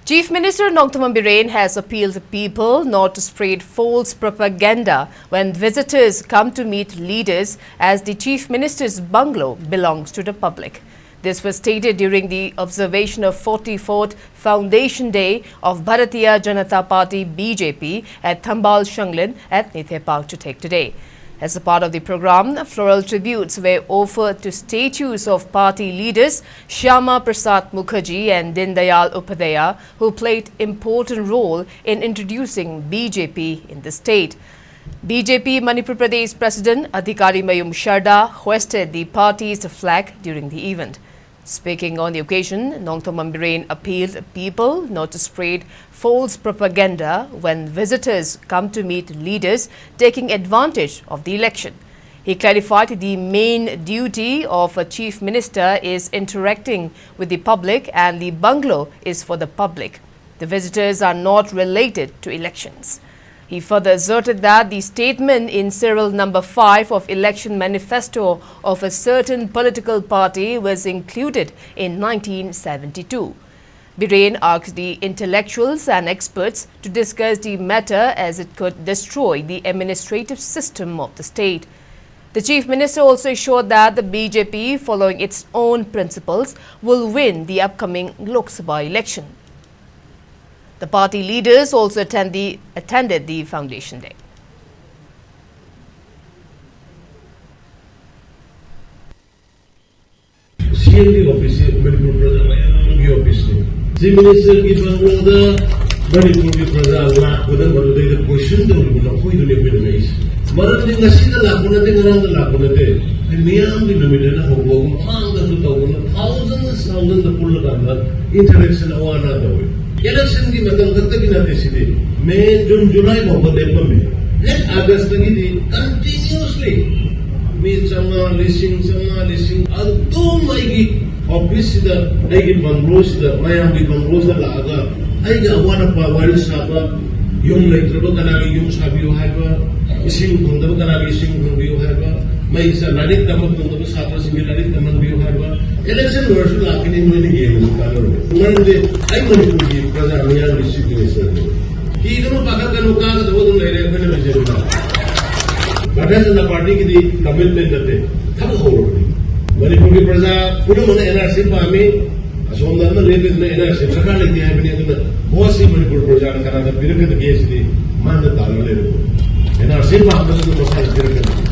Chief Minister Biren has appealed to people not to spread false propaganda when visitors come to meet leaders, as the Chief Minister's bungalow belongs to the public. This was stated during the observation of 44th Foundation Day of Bharatiya Janata Party BJP at Thambal Shanglin at Nithe Park to take today. As a part of the program, floral tributes were offered to statues of party leaders Shyama Prasad Mukherjee and Din Dayal Upadhyaya, who played important role in introducing BJP in the state. BJP Manipur Pradesh President Adhikari Mayum Sharda hoisted the party's flag during the event. Speaking on the occasion, Biren appealed people not to spread false propaganda when visitors come to meet leaders taking advantage of the election. He clarified the main duty of a chief minister is interacting with the public and the bungalow is for the public. The visitors are not related to elections. He further asserted that the statement in serial number 5 of election manifesto of a certain political party was included in 1972. Biren asked the intellectuals and experts to discuss the matter as it could destroy the administrative system of the state. The Chief Minister also assured that the BJP, following its own principles, will win the upcoming Lok Sabha election. The party leaders also attended the Foundation Day. CMD office, Manipur Praja office. Chief Minister ki bangalow Manipur ki Praja lakh ko the question to Maran din ngasi na lakh na din ngarang lakh na din. Ay miyang din namin na hubog ang ganito tawag thousands na pull ka interaction awana daw. Election की मतलब तक की नाते सीधे मई जून जुलाई में होगा देखो में नेक्स्ट अगस्त की दी continuously में चंगा लिसिंग अब दो मई की ऑफिस सीधा एक बंगलो सीधा मायाम की बंगलो से लागा आई का वाना पावारी साबा यूं नहीं तो कना की यूं साबियो है बा इसिंग भंग तो कना की इसिंग भंगियो है बा मई से लाडिक तमक तो साबा सिंगे लाडिक तमक बियो है बा election वर्ष लाके नहीं मुझे ये मुकाबला उन्होंने दे आई मणिपुर की प्रजा मियां डिस्ट्रिक्ट मिनिस्टर की इधरों पाकर का लोग कागज वो तुम ले रहे हैं ना मजे में भारतीय जनता पार्टी की दी कमिटमेंट करते थम हो रही मणिपुर की प्रजा पूरे मने एनआरसी पामे असोमदान में लेते हैं एनआरसी सरकार लेती है बने तो बहुत सी मणिपुर प्रजा का करा था बिरके तो केस दी मान ताल ले रहे एनआरसी पामे तो मसाला बिरके